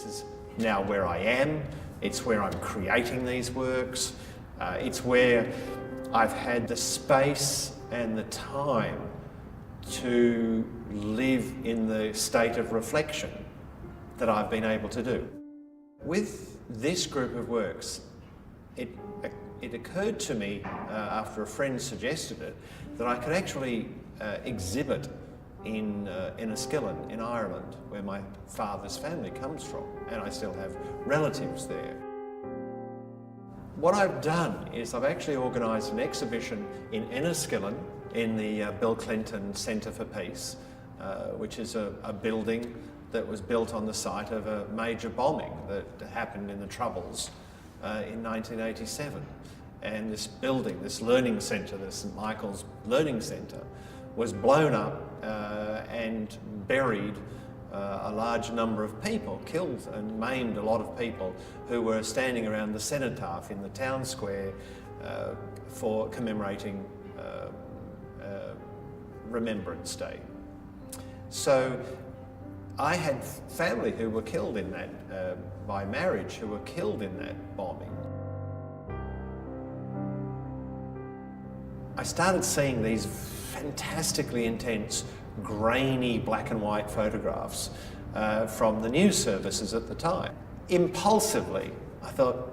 This is now where I am. It's where I'm creating these works. It's where I've had the space and the time to live in the state of reflection that I've been able to do. With this group of works, it occurred to me after a friend suggested it that I could actually exhibit in Enniskillen in Ireland, where my father's family comes from, and I still have relatives there. What I've done is I've actually organised an exhibition in Enniskillen in the Bill Clinton Centre for Peace, which is a building that was built on the site of a major bombing that happened in the Troubles in 1987. And this building, this learning centre, the St Michael's Learning Centre, was blown up and buried a large number of people, killed and maimed a lot of people who were standing around the cenotaph in the town square for commemorating Remembrance Day. So I had family who were killed in that, by marriage, who were killed in that bombing. I started seeing these fantastically intense, grainy black and white photographs from the news services at the time. Impulsively, I thought,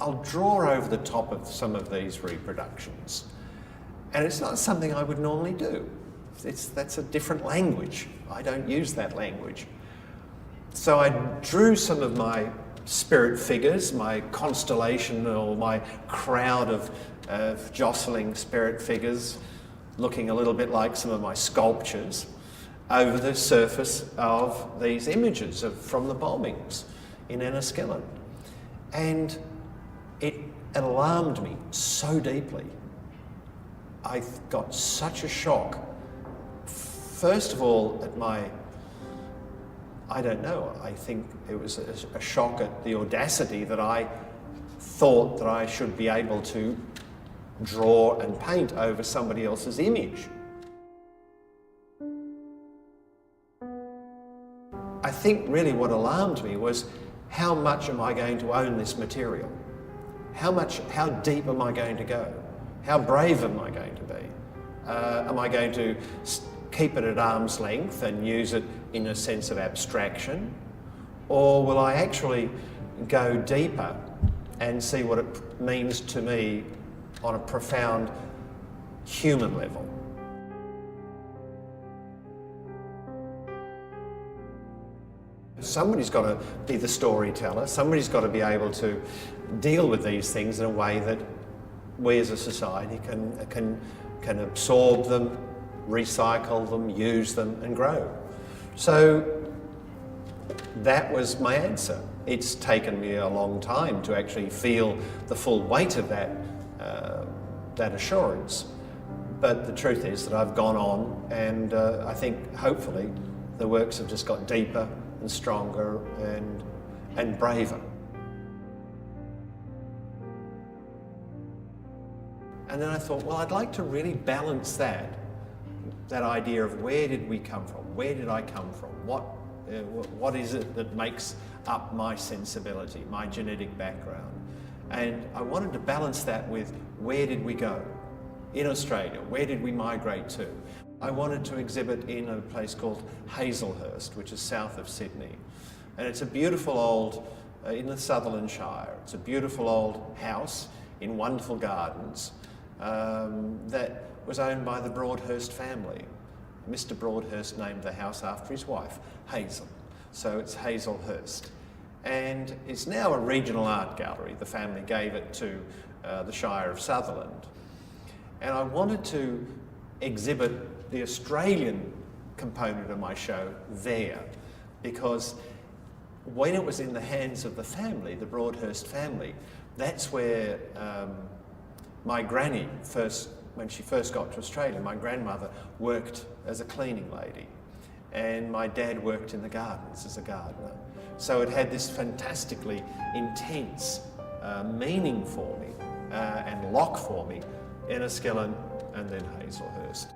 I'll draw over the top of some of these reproductions. And it's not something I would normally do. That's a different language. I don't use that language. So I drew some of my spirit figures, my constellation or my crowd of jostling spirit figures, looking a little bit like some of my sculptures, over the surface of these images from the bombings in Enniskillen. And it alarmed me so deeply. I got such a shock. First of all, at I don't know, I think it was a shock at the audacity that I thought that I should be able to draw and paint over somebody else's image. I think really what alarmed me was how much am I going to own this material? How deep am I going to go? How brave am I going to be? Am I going to keep it at arm's length and use it in a sense of abstraction? Or will I actually go deeper and see what it means to me on a profound human level? Somebody's got to be the storyteller. Somebody's got to be able to deal with these things in a way that we as a society can absorb them, recycle them, use them and grow. So that was my answer. It's taken me a long time to actually feel the full weight of that assurance. But the truth is that I've gone on and I think hopefully the works have just got deeper and stronger and braver. And then I thought, well, I'd like to really balance that idea of where did we come from? Where did I come from? What is it that makes up my sensibility, my genetic background? And I wanted to balance that with where did we go? In Australia, where did we migrate to? I wanted to exhibit in a place called Hazelhurst, which is south of Sydney. And it's a beautiful old, in the Sutherland Shire, it's a beautiful old house in wonderful gardens that was owned by the Broadhurst family. Mr. Broadhurst named the house after his wife, Hazel. So it's Hazelhurst. And it's now a regional art gallery. The family gave it to the Shire of Sutherland. And I wanted to exhibit the Australian component of my show there, because when it was in the hands of the family, the Broadhurst family, that's where my granny when she first got to Australia, my grandmother worked as a cleaning lady and my dad worked in the gardens as a gardener. So it had this fantastically intense meaning for me and lock for me, Enniskillen and then Hazelhurst.